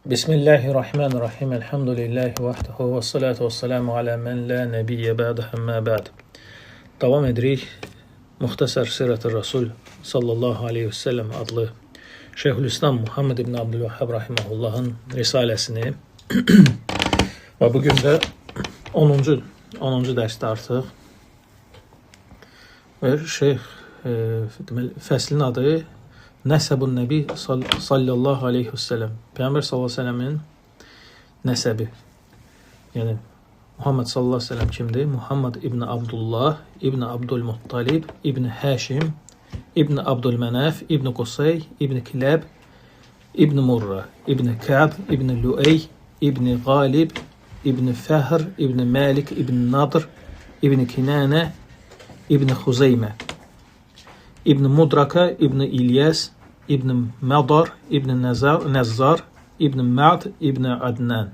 Bismillahirrahmanirrahim. Elhamdülillahi vahdehu ve salatu ve selamu ala men la nebiyyə bə'də əmmə bə'd. Davam edirik Muxtasar Sirət-i Rasul sallallahu aleyhi ve sellem adlı Şeyhülislam Muhammed ibn Abdülvahhab rahiməhullahın risaləsini və bugün də 10-cu dərsdə artıq və Şeyh fəslin adı Nəsəbun Nəbi sallallahu aleyhi ve sellem. Peyğəmbər sallallahu aleyhi ve sellemin nəsəbi. Yəni Muhammed sallallahu aleyhi ve sellem kimdir? Muhammed ibn Abdullah, ibn Abdülmuttalib, ibn Həşim, ibn Abdülmənəf, ibn Qusay, ibn Kiləb, ibn Murra, ibn Kəb, ibn Lüey, ibn Qalib, ibn Fəhr, ibn Malik, ibn Nadr, ibn Kinanə, ibn Xuzeymə, ibn Mudraka, ibn İlyas, ibn Madar, ibn Nəzzar, ibn Ma'd, ibn Adnan.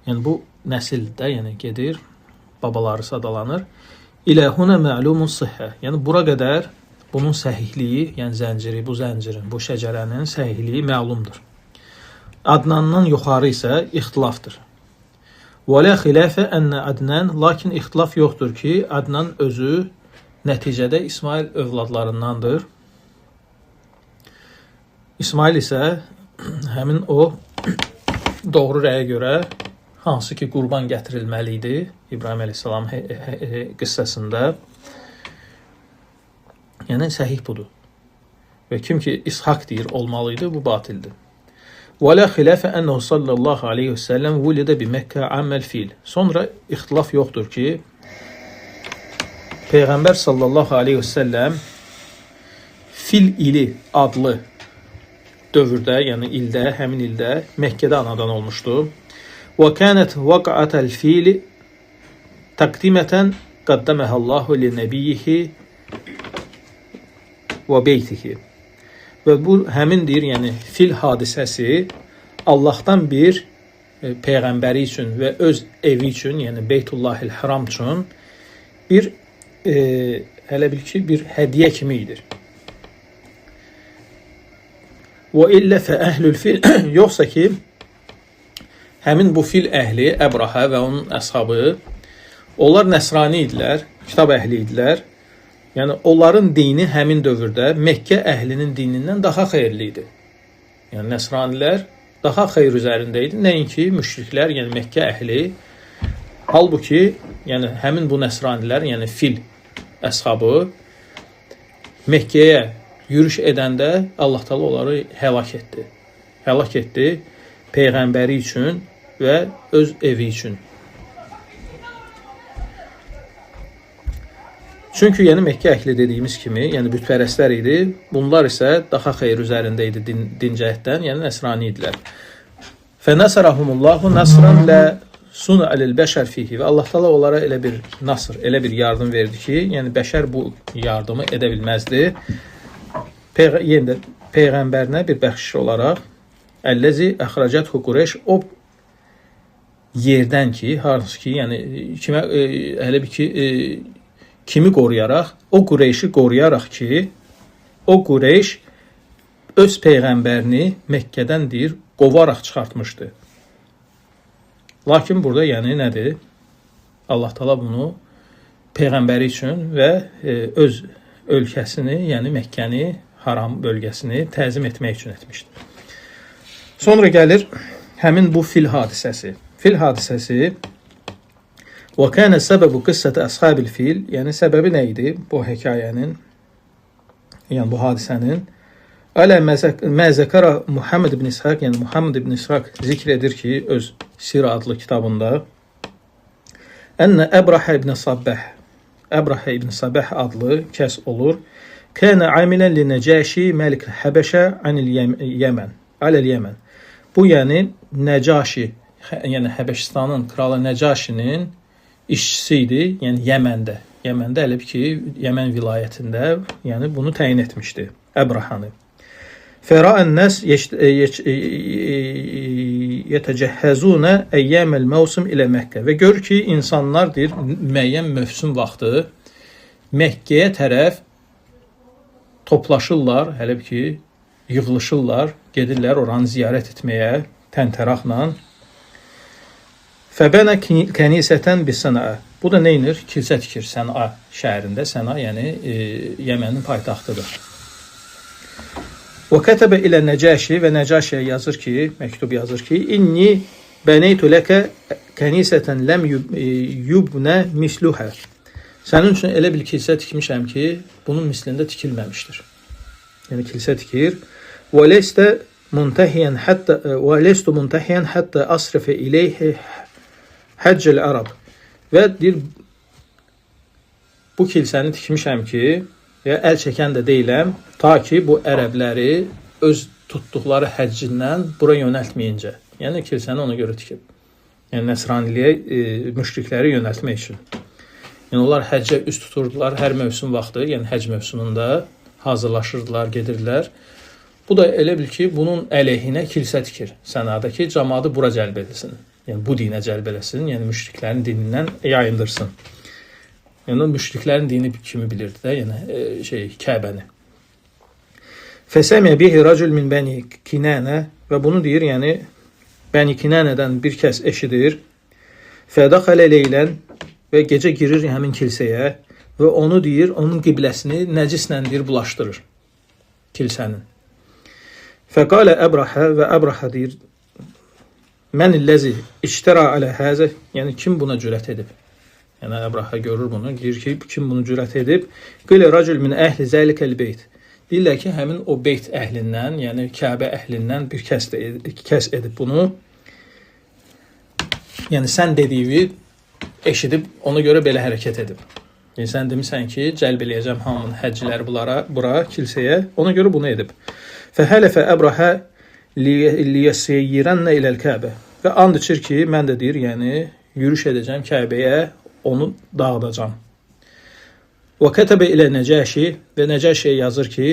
Yəni bu nəsildə, yəni gedir, babaları sadalanır. İlə huna məlumun sihhə. Yəni bura qədər bunun səhihliyi, yəni zənciri, bu zəncirin, bu şəcərənin səhihliyi məlumdur. Adnandan yuxarı isə ixtilafdır. Və la xilafə ənə Adnan, lakin ixtilaf yoxdur ki, Adnan özü nəticədə İsmail övladlarındandır. İsmail isə həmin o doğru rəyə görə hansı ki qurban gətirilməli idi İbrahim əleyhissalam qıssasında. Yəni səhih budur. Və kim ki İshak deyir olmalıydı, bu batildir. Və la xilafə ənəhu sallallahu aleyhi və səlləm vulidə bi Məkkə amməl fil. Sonra ixtilaf yoxdur ki Peyğəmbər sallallahu aleyhi və səlləm fil ili adlı dövrdə, yəni ildə, həmin ildə Məkkədə anadan olmuşdu. Və kənət vaqa'atel fili təqdimətən qaddəməhəllahu li nəbiyyihi və beytihi. Və bu həmindir, yəni fil hadisəsi Allahdan bir Peyğəmbəri üçün və öz evi üçün, yəni Beytullahil Haram üçün bir hələ bil ki, bir hədiyyə kimi idir. Və illə fə əhlül fil, yoxsa ki, həmin bu fil əhli, Əbraha və onun əshabı, onlar nəsrani idilər, kitab əhli idilər. Yəni, onların dini həmin dövrdə Məkkə əhlinin dinindən daha xeyirli idi. Yəni, nəsranilər daha xeyir üzərində idi, nəinki müşriklər, yəni Məkkə əhli. Halbuki, yəni, həmin bu nəsranilər, yəni fil əshabı, Məkkəyə yürüş edəndə Allah Teala onları həlak etdi. Həlak etdi Peyğəmbəri üçün və öz evi üçün. Çünki yəni Məkkə əhli dediyimiz kimi, yəni bütpərəstlər idi. Bunlar isə daha xeyir üzərində idi din cəhətdən, yəni nəsrani idilər. Fənəsərəhumullahu nəsran lə suna əlil bəşər fihi. Və Allah Teala onlara elə bir nasr, elə bir yardım verdi ki, yəni bəşər bu yardımı edə bilməzdi. Yenə Peyğəmbərinə bir bəxşiş olaraq Əlləzi əxrəcəthu Qureyş, o yerdən ki, hansı ki, yəni kimə hələ bir ki kimi qoruyaraq, o Qureyşi qoruyaraq ki, o Qureyş öz peyğəmbərini Məkkədən deyir, qovaraq çıxartmışdı. Lakin burada yəni nədir? Allah Teala bunu peyğəmbəri üçün və öz ölkəsini, yəni Məkkəni, Haram bölgəsini təzim etmək üçün etmişdir. Sonra gəlir həmin bu fil hadisəsi. Fil hadisəsi və kənə səbəbu qıssəti əshabil fil, yəni səbəbi nə idi bu hekayənin, yəni bu hadisənin? Ələ məzəkərə Muhammed ibn İshak, yəni Muhammed ibn İshak zikr edir ki, öz Sir adlı kitabında Ənə Əbrahə ibn Sabəh, Əbrahə ibn Sabəh adlı kəs olur. Kənə amilən li Nəcəşi Məlik Həbəşə anil Yəmən, aləl Yəmən. Bu yəni Nəcəşi, yəni Həbəşistanın kralı Nəcəşinin işçisi idi, yəni Yəməndə. Yəməndə elə ki, Yəmən vilayətində, yəni bunu təyin etmişdi Əbrahanı. Fəra'ən nəs yətəcəhəzunə əyyəməl məvsim ilə Məkkə. Və gör ki, insanlar deyir, müəyyən mövsüm vaxtı Məkkəyə tərəf toplaşırlar, hələ ki, yığılışırlar, gedirlər oranı ziyarət etməyə, təntəraqla. Fəbənə kənisətən bis Sənəə. Bu da nə edir? Kilsə tikir Sənəə şəhərində. Sənəə yəni Yəmənin paytaxtıdır. Və kətəbə ilə Nəcəşi və Nəcəşiyə yazır ki, məktub yazır ki, İnni bəneytu ləkə kənisətən ləm yubnə misluhə. Sənin üçün elə bir kilsə tikmişəm ki, bunun mislində tikilməmişdir. Yəni kilsə tikir. Və lestu muntəhiyən hətta asrifə ileyhi Həccəl Ərəb. Və deyir, bu kilsəni tikmişəm ki, əl çəkən də deyiləm, ta ki bu ərəbləri öz tutduqları həccindən bura yönəltməyincə. Yəni kilsəni ona görə tikib. Yəni nəsraniliyə müşrikləri yönəltmək üçün. Yəni onlar həccə üst tuturdular hər mövsüm vaxtı, yəni həcc mövsümündə hazırlaşırdılar, gedirdilər. Bu da elə bil ki, bunun əleyhinə kilsə tikir Sənədəki cəmaatı bura cəlb edilsin. Yəni bu dinə cəlb eləsin, yəni müşriklərin dinindən yayındırsın. Yəni o müşriklərin dini kimi bilirdi də, yəni Kəbəni. Fəsəmiyə bihi racul min bəni Kinənə və bunu deyir, yəni Bəni Kinənədən bir kəs eşidir. Fədəxələ leylən və gecə girir həmin kilsəyə və onu deyir, onun qibləsini nəcislə deyir, bulaşdırır kilsənin. Fəqalə Əbrahə və Əbrahə deyir, mən illəzi iştərə alə həzə, yəni kim buna cürət edib? Yəni Əbrahə görür bunu, deyir ki, kim bunu cürət edib? Qilə racul min əhli zəlikəl beyt. Deyirlər ki, həmin o beyt əhlindən, yəni Kəbə əhlindən bir kəs edib bunu. Yəni sən dediyi eşidib, ona görə belə hərəkət edib. Yəni sən demisən ki, cəlb eləyəcəm hamının həccləri bura, kilsəyə, ona görə bunu edib. Fəhəlefə Əbrahə liyəseyyirənə iləl Kəbə. Və and içir ki, mən də deyir, yəni yürüş edəcəm Kəbəyə, onu dağıdacam. Və kətəbə ilə Nəcəşi və Nəcəşiyə yazır ki,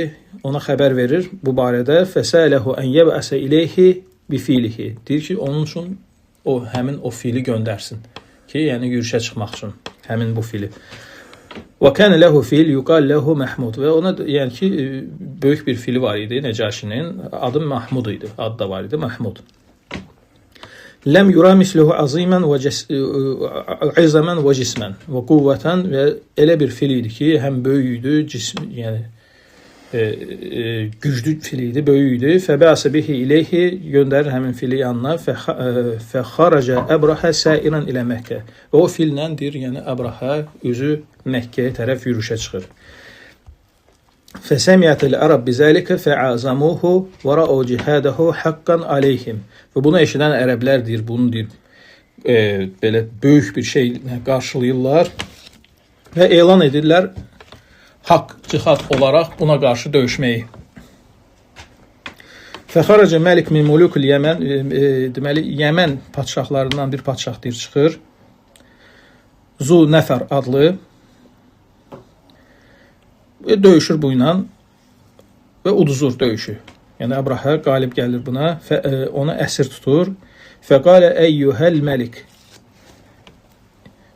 ona xəbər verir bu barədə. Fəsələhu ən yəbəsə ileyhi bifilihi. Deyir ki, onun üçün həmin o fili göndərsin ki, yəni yürüşə çıxmaq üçün həmin bu fili. Və kənə ləhu fil yuqal ləhu Məhmud. Və ona yəni ki, böyük bir fili var idi Nəcəşinin. Adı Mahmud idi. Adı da var idi Məhmud. Ləm yura misluhu azimən və izəmən və cismən və quvvətən və elə bir fil idi ki, həm böyük idi, yəni güclü fil idi, böyük idi. Fəbəsə bihi ileyhi göndərir həmin fili yanına. Fəxarəcə Əbrahə səirən ilə Məkkə. Və o fillə deyir, yəni Əbrahə üzü Məkkəyə tərəf yürüşə çıxır. Fəsəmiyyətəl ərəb bizəlikə fəəzamuhu və rəu cihədəhu haqqan aleyhim. Və bunu eşidən ərəblər deyir, bunu deyir, belə böyük bir şey qarşılayırlar və elan edirlər haqq cihad olaraq buna qarşı döyüşməyi. Fəxarəcə Məlik min mulukul Yəmən, deməli Yəmən padşahlarından bir padşah deyir çıxır. Zu Nəfər adlı döyüşür bu ilə və uduzur döyüşü. Yəni Əbrahə qalib gəlir buna, onu əsir tutur. Fəqalə əyyuhəl məlik.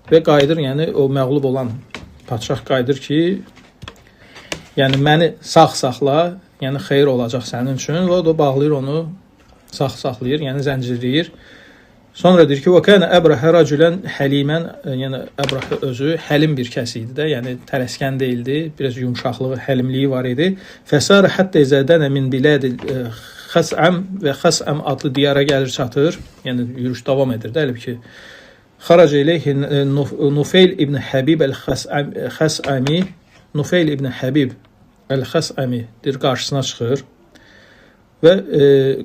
Və qayıdır, yəni o məğlub olan padşah qayıdır ki, yəni məni sağ saxla, yəni xeyir olacaq sənin üçün. Və o da bağlayır onu, sağ saxlayır, yəni zəncirləyir. Sonra deyir ki, və kənə Əbrahə racülən həlimən, yəni Əbrahə özü həlim bir kəs idi də, yəni tələskən deyildi, biraz yumşaqlığı, həlimliyi var idi. Fəsarə həttə zədənə min bilədi Xəsəm və Xəsəm adlı diyara gəlir çatır, yəni yürüş davam edir də, elə ki, xarac eləyhi Nufeyl ibn Həbib əl-Xəsəmi, Nufeyl ibn Həbib əl-Xəsəmi deyir, qarşısına çıxır. Və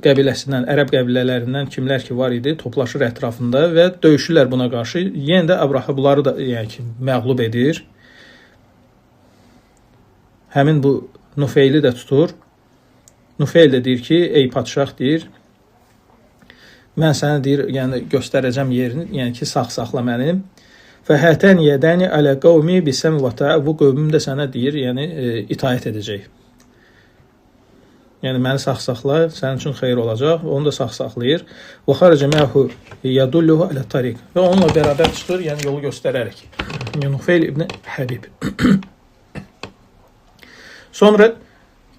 qəbiləsindən, ərəb qəbilələrindən kimlər ki var idi, toplaşır ətrafında və döyüşürlər buna qarşı. Yenə də Əbrahə bunları da yəni ki, məğlub edir. Həmin bu Nufeyli də tutur. Nufeyl də deyir ki, ey padşah deyir, mən sənə deyir, yəni göstərəcəm yerini, yəni ki, sağ saxla mənim. Fəhətən yədəni alə qavmi bisəm və təə, bu qövmüm də sənə deyir, yəni itaət edəcək. Yəni məni sağ saxla, sənin üçün xeyir olacaq. Onu da sağ saxlayır. Və xarəcə məhu yadulluhu alə tariq. Və onunla bərabər çıxır, yəni yolu göstərərək. Nufeyl ibn Həbib. Sonra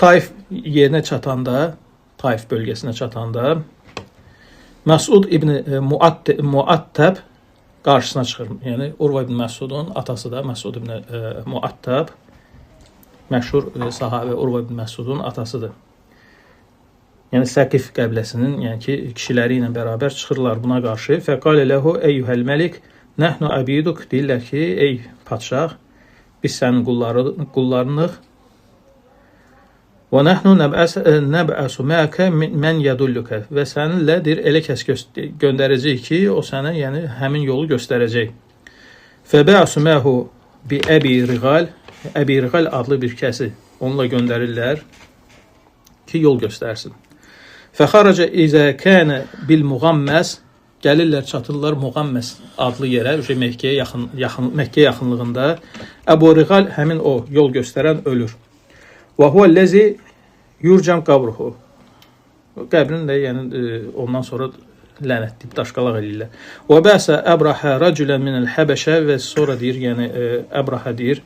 Taif yerinə çatanda, Taif bölgəsinə çatanda Məsud ibn Muattab qarşısına çıxır. Yəni Urva ibn Məsudun atası da Məsud ibn Muattab, məşhur sahabə Urva ibn Məsudun atasıdır. Yəni Səqif qəbiləsinin, yəni ki, kişiləri ilə bərabər çıxırlar buna qarşı. Fəqalə ləhu eyyuhəl məlik nəhnu abiduk, deyirlər ki, ey padşah, biz sənin qullarınıq. Və nəhnu nəb'əsu məəkə mən yədullükə, və səninlə deyir, elə kəs göndərəcək ki, o sənə yəni həmin yolu göstərəcək. Fəbə'su məhu bi Əbi Riqal, Əbi Riqal adlı bir kəsi onunla göndərirlər ki, yol göstərsin. Fəxaraca izə kənə bil muğamməs, gəlirlər, çatırlar Muğamməs adlı yerə, Məkkəyə yaxınlığında. Əbu Riqal həmin o yol göstərən ölür. Və huvəl-ləzi yurcam qabruhu. Qəbrini də yəni ondan sonra lənətləyib daşqalaq eləyirlər. Və bəsə Əbrahə rəculən minəl Həbəşə, və sonra deyir, yəni Əbrahə deyir,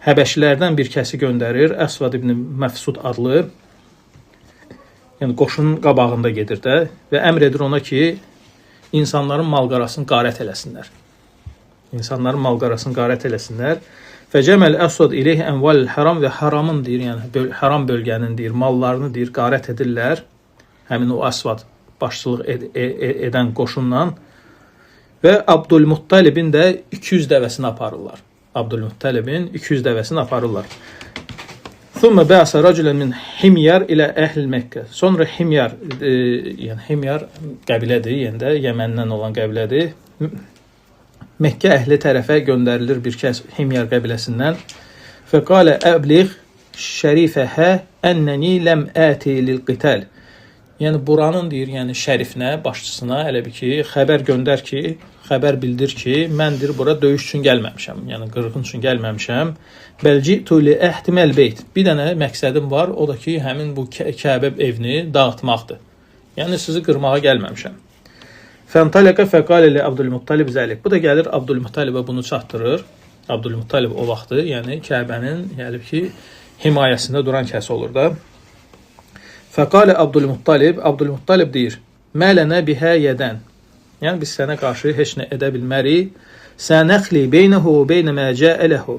Həbəşlilərdən bir kəsi göndərir, Əsvad ibn Məfsud adlı. Yəni qoşunun qabağında gedir də və əmr edir ona ki, insanların malqarasını qarət eləsinlər. İnsanların malqarasını qarət eləsinlər. Fəcəməl Əsvad ileyh ənval haram, və haramın deyir, yəni haram bölgənin deyir, mallarını deyir, qarət edirlər. Həmin o Əsvad başçılıq edən qoşunla və Abdülmuttalibin də 200 dəvəsini aparırlar. Abdülmuttalibin 200 dəvəsini aparırlar. Thumma bə'sə rəculən min Himyar ilə əhl Məkkə. Sonra Himyar, yəni Himyar qəbilədir, yəni də Yəməndən olan qəbilədir. Məkkə əhli tərəfə göndərilir bir kəs Himyar qəbiləsindən. Fəqalə əbliğ şərifəhə ənəni ləm əti lil qital. Yəni buranın deyir, yəni şərifinə, başçısına elə bir ki, xəbər göndər ki, xəbər bildir ki, mən deyir bura döyüş üçün gəlməmişəm, yəni qırğın üçün gəlməmişəm. Bəlcitu li əhtiməl beyt. Bir dənə məqsədim var, o da ki, həmin bu Kəbə evini dağıtmaqdır. Yəni sizi qırmağa gəlməmişəm. Fəntaləqə fəqalə li Abdülmuttalib zəlik. Bu da gəlir Abdülmuttalibə bunu çatdırır. Abdülmuttalib o vaxtı, yəni Kəbənin, yəni ki, himayəsində duran kəs olur da. Fəqalə Abdülmuttalib deyir, mələnə bihə yədən. Yəni biz sənə qarşı heç nə edə bilmərik. Sənəxli beynəhu beynə mə cəələhu.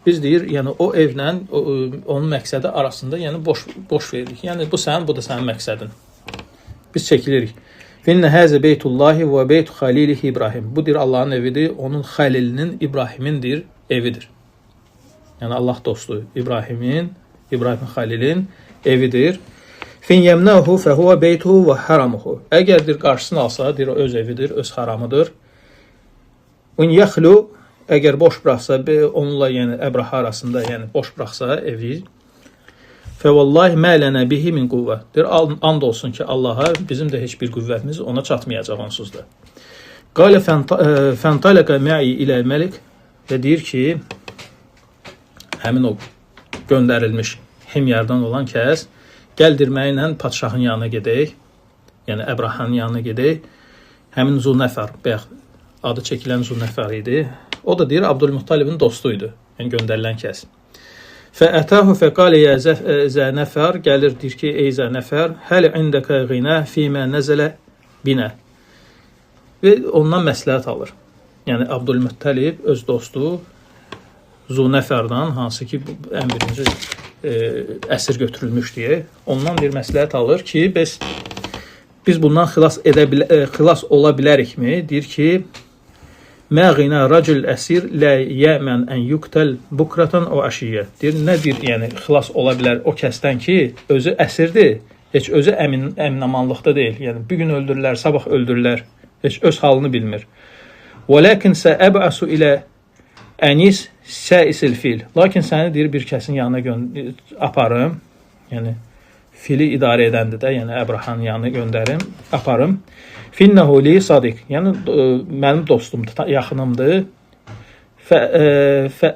Biz deyir, yəni o evlə onun məqsədi arasında yəni boş veririk. Yəni bu sənin, bu da sənin məqsədin. Biz çəkilirik. Finnə həzə beytullahi və beytu xalilihi İbrahim. Bu deyir Allahın evidir, onun xəlilinin, İbrahimindir, evidir. Yəni Allah dostu İbrahim xəlilin evidir. Fin yemnahu fehuve beytuhu ve haramuhu. Əgər deyir qarşısını alsa, deyir o öz evidir, öz haramıdır. Un yaxlu, əgər boş buraxsa, onunla yəni Əbraha arasında yəni boş buraxsa evi, fe vallahi ma lana bihi min quvva. Deyir and olsun ki Allaha bizim də heç bir qüvvətimiz ona çatmayacaq onsuz da. Qala fantalaqa ma'i ila al-malik, və deyir ki həmin o göndərilmiş Himyardan olan kəs gəldirməklə padşahın yanına gedək, yəni Əbrahanın yanına gedək. Həmin Zunəfər, adı çəkilən Zunəfər idi. O da deyir Abdülmuttalibin dostuydu, yəni göndərilən kəs. Fəətəhu fəqalə yə Zənəfər, gəlir deyir ki, ey Zənəfər, həl indəkə qinə fīmə nəzələ binə. Və ondan məsləhət alır. Yəni Abdülmuttalib öz dostu Zunəfərdən, hansı ki ən birinci əsir götürülmüş deyə, ondan bir məsləhət alır ki, biz bundan xilas ola bilərikmi? Deyir ki, mə qinə racül əsir lə yəmən ən yuqtəl bukratan o əşiyyə. Deyir, nədir, yəni xilas ola bilər o kəsdən ki, özü əsirdir, heç özü əminamanlıqda deyil. Yəni, bir gün öldürürlər, sabah öldürürlər, heç öz halını bilmir. Və ləkin səəbəsu ilə ənis səisil fil. Lakin səni deyir bir kəsin yanına aparım. Yəni fili idarə edəndir də, yəni Əbrahanın yanına göndərim, aparım. Finnəhu li sadiq. Yəni mənim dostumdur, yaxınımdır. Fə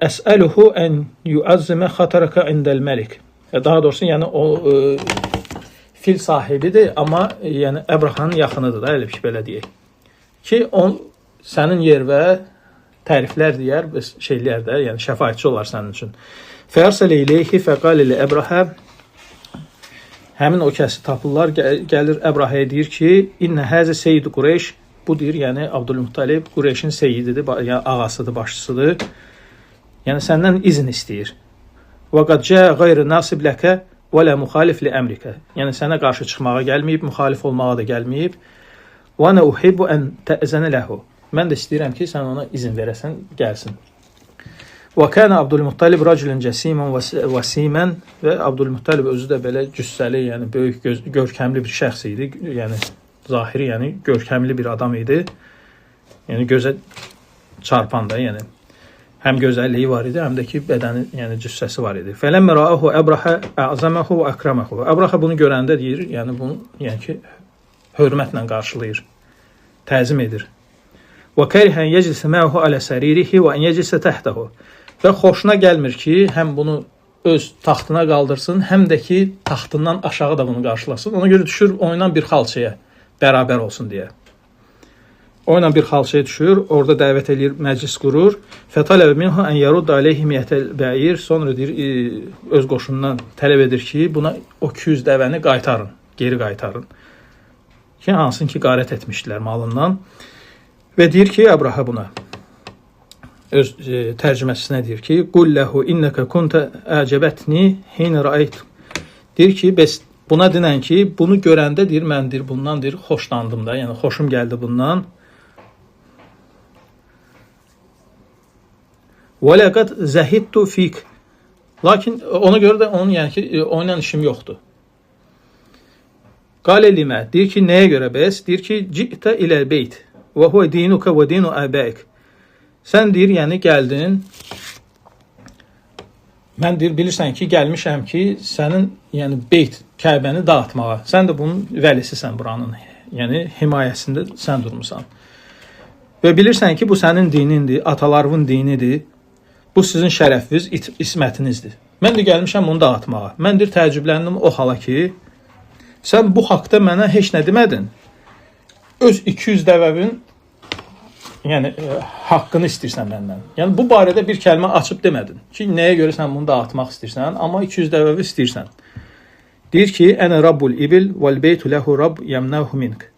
əsəluhu ən yuazzimə xataraka indəl məlik. Daha doğrusu yəni o fil sahibidir, amma yəni Əbrahanın yaxınıdır da, elə bir belə deyək. Ki on sənin yervə təriflər deyər, şeylər də, yəni şəfaətçi olar sənin üçün. Fərsələ ileyhi fəqalə li Əbraha, Həmin o kəsi tapırlar, gəlir Əbrahəyə deyir ki, İnnə həzə seyyid Qureyş, bu deyir, yəni Abdülmuttalib Qureyşin seyyididir, yəni ağasıdır, başçısıdır. Yəni səndən izin istəyir. Və qad cəə qeyri nasib ləkə və lə müxalif li əmrikə. Yəni sənə qarşı çıxmağa gəlməyib, müxalif olmağa da gəlməyib. Və nə uhibbu ən təəzənə ləhu. Mən də istəyirəm ki, sən ona izin verəsən, gəlsin. Və kənə Abdülmuttalib racülən cəsimən vəsimən və Abdülmuttalib özü də belə cüssəli, yəni böyük, görkəmli bir şəxs idi. Yəni zahiri, yəni görkəmli bir adam idi. Yəni gözə çarpan da, yəni həm gözəlliyi var idi, həm də ki bədəni, yəni cüssəsi var idi. Fələmmə ra'ahu Əbrahə ə'zəməhu və əkrəməhu. Əbrahə bunu görəndə deyir, yəni bunu, yəni ki hörmətlə qarşılayır, təzim edir. Və kərihən yeclisə məhu alə səririhi və ən yeclisə təhtəhu. Və xoşuna gəlmir ki, həm bunu öz taxtına qaldırsın, həm də ki taxtından aşağı da bunu qarşılasın. Ona görə düşür oynan bir xalçaya, bərabər olsun deyə. Oyla bir xalçaya düşür, orada dəvət edir, məclis qurur. Fətələbə minhu ən yarudda aleyhi miyyətəl bəyir. Sonra deyir, öz qoşundan tələb edir ki, buna o 200 dəvəni qaytarın, geri qaytarın. Ki, hansın ki, qarət etmişdilər malından. Və deyir ki, Əbrahə buna, öz tərcüməçisinə deyir ki, Qulləhu innəkə kuntə əcəbətni hin rəayt. Deyir ki, bəs buna dinən ki, bunu görəndə deyir, mən deyir, bundan deyir, xoşlandım da, yəni xoşum gəldi bundan. Və ləqəd zəhidtu fik. Lakin ona görə də onun, yəni ki, oynan işim yoxdur. Qalə limə, deyir ki, nəyə görə bəs? Deyir ki, ci'tə iləl beyt və huvə dinuka və dinu əbəyik. Sən deyir, yəni gəldin, mən deyir, bilirsən ki, gəlmişəm ki, sənin, yəni beyt, Kəbəni dağıtmağa. Sən də bunun vəlisisən buranın, yəni himayəsində sən durmusan. Və bilirsən ki, bu sənin dinindir, atalarının dinidir. Bu sizin şərəfiniz, ismətinizdir. Mən də gəlmişəm bunu dağıtmağa. Mən deyir, təəccübləndim o hala ki, sən bu haqda mənə heç nə demədin. Öz 200 dəvəvin, yəni haqqını istəyirsən məndən. Yəni bu barədə bir kəlmə açıb demədin ki, nəyə görə sən bunu dağıtmaq istəyirsən, amma 200 dəvəvi istəyirsən. Deyir ki, ənə rabbul ibil vəl beytu ləhu rabb yəmnəhu mink.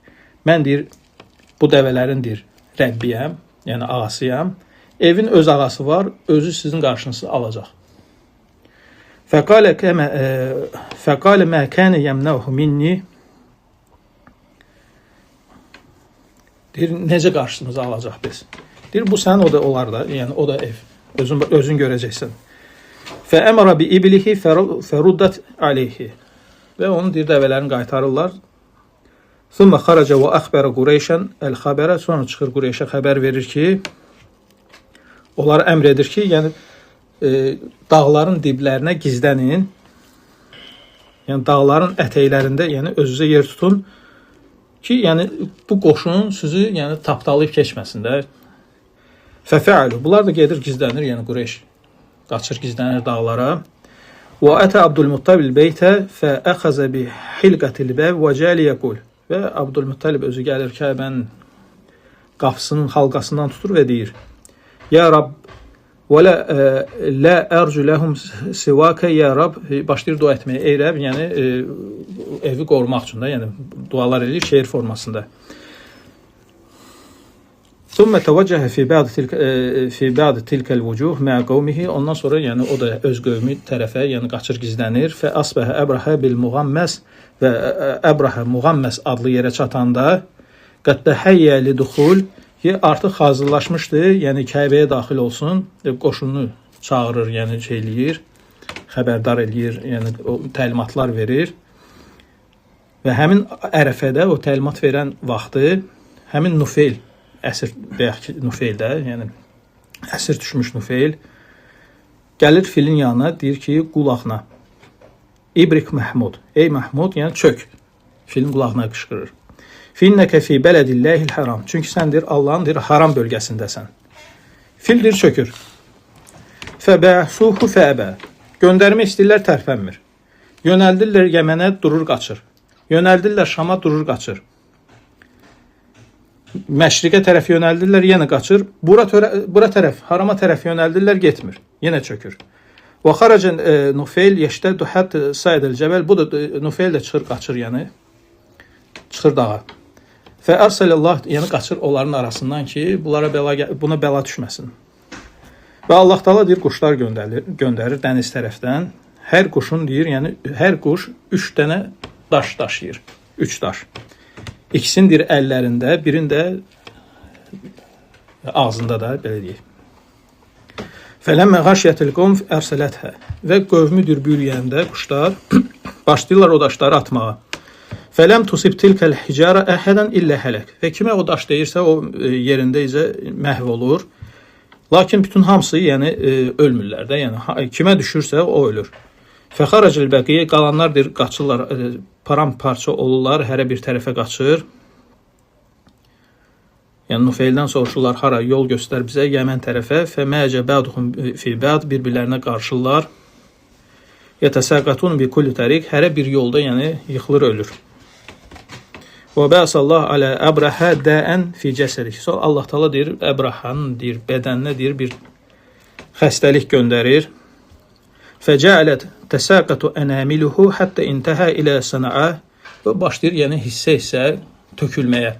Mən deyir, bu dəvələrin deyir, Rəbbiyəm, yəni ağasıyam. Evin öz ağası var, özü sizin qarşınızı alacaq. Fəqalə mə kənə yəmnəhu minni. Deyir, necə qarşınızı alacaq biz? Deyir, bu sən, o da olar da, yəni o da ev. Özün görəcəksən. Fəəmara bi iblihi fəruddat aleyhi. Və onun deyir, dəvələrini qaytarırlar. Thumma xaraca və əxbərə Qureyşən əl-xəbərə. Sonra çıxır Qureyşə xəbər verir ki, onlara əmr edir ki, yəni dağların diblərinə gizlənin. Yəni dağların ətəklərində, yəni özünüzə yer tutun ki, yəni bu qoşun sizi yəni tapdalayıb keçməsin də. Fəfəalu. Bunlar da gedir gizlənir, yəni Qureyş qaçır gizlənir dağlara. Və ətə Abdülmuttalib beytə fəəxəzə bi hilqətil bəv və cəli yəqul. Və Abdülmuttalib özü gəlir Kəbənin qapısının halqasından tutur və deyir: Ya Rab, və lə ərcu ləhum sivakə, ya Rab, başlayır dua etməyə, ey Rəb, yəni evi qorumaq üçün də, yəni dualar edir şeir formasında. Thumma təvəccəhə fi bə'd tilkəl vücuh mə'ə qavmihi. Ondan sonra yəni o da öz qövmü tərəfə, yəni qaçır gizlənir. Fə asbəhə Əbrahə bil muğamməs və Əbrahə muğamməs adlı yerə çatanda qad təhəyyə liduxul, artıq hazırlaşmışdı, yəni Kəbəyə daxil olsun, qoşunu çağırır, yəni eləyir, xəbərdar eləyir, yəni o təlimatlar verir. Və həmin ərəfədə o təlimat verən vaxtı həmin Nufeyl, əsir deyək ki, Nufeyldə, yəni əsir düşmüş Nufeyl gəlir filin yanına, deyir ki, qulağına İbrik Məhmud, ey Məhmud, yəni çök, filin qulağına qışqırır. Finnəkə fi bələdilləhil haram. Çünki sən deyir, Allahın deyir, haram bölgəsindəsən. Fil deyir, çökür. Fəbəsuhu fəəbə. Göndərmək istəyirlər, tərpənmir. Yönəldirlər Yəmənə, durur, qaçır. Yönəldirlər Şama, durur, qaçır. Məşriqə tərəf yönəldirlər, yenə qaçır. Bura tərəf, harama tərəf yönəldirlər, getmir. Yenə çökür. Və xaraca Nufeyl yeştəddu hətta Saidəl Cəbəl. Bu da Nufeyl də çıxır, qaçır, yəni çıxır dağa. Və ərsəlallah, yəni qaçır onların arasından ki, buna bəla düşməsin. Və Allah Taala deyir, quşlar göndərir dəniz tərəfdən. Hər quşun deyir, yəni hər quş 3 dənə daş daşıyır. 3 daş. İkisini deyir əllərində, birində ağzında da, belə deyək. Fələmməğaşiyətil qovm ərsələtə. Və qövmü deyir bürüyəndə quşlar başlayırlar o daşları atmağa. Fələm tusib tilkəl hicara əhədən illə hələk. Və kimə o daş deyirsə, o yerində isə məhv olur. Lakin bütün hamısı yəni ölmürlər də, yəni kimə düşürsə o ölür. Fəxaracil bəqiyə, qalanlar deyir qaçırlar, paramparça olurlar, hərə bir tərəfə qaçır. Yəni Nufeyldən soruşurlar, hara yol göstər bizə, Yəmən tərəfə. Fəməcə bəduhum fi bəd, bir-birlərinə qarşılar. Yətəsəqatun bi kulli təriq, hərə bir yolda yəni yıxılır, ölür. Və bəsallah alə əbrəhə dən fi cəsədik. Sonra Allah Taala deyir, Əbrahanın deyir, bədəninə deyir bir xəstəlik göndərir. Fəcəalət təsəqatu ənəmiluhu hətta intəhə ilə sana'a. Və başlayır yəni hissə-hissə tökülməyə.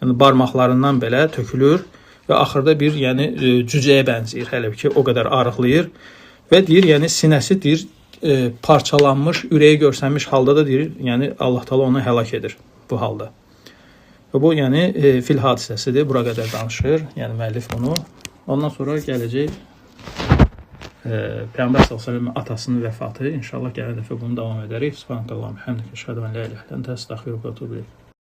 Yəni barmaqlarından belə tökülür və axırda bir yəni cücəyə bənzəyir, hələ ki o qədər arıqlayır və deyir yəni sinəsi deyir parçalanmış, ürəyi görsənmiş halda da deyir, yəni Allah Taala onu həlak edir bu halda. Və bu yəni fil hadisəsidir. Bura qədər danışır, yəni müəllif bunu. Ondan sonra gələcək Peyğəmbər sallallahu əleyhi və səlləm atasının vəfatı. İnşallah gələn dəfə bunu davam edərik. Subhanallah, həmdə, əşhədu an la ilahe illə əntə, əstəğfiruka və etûbü ilayk.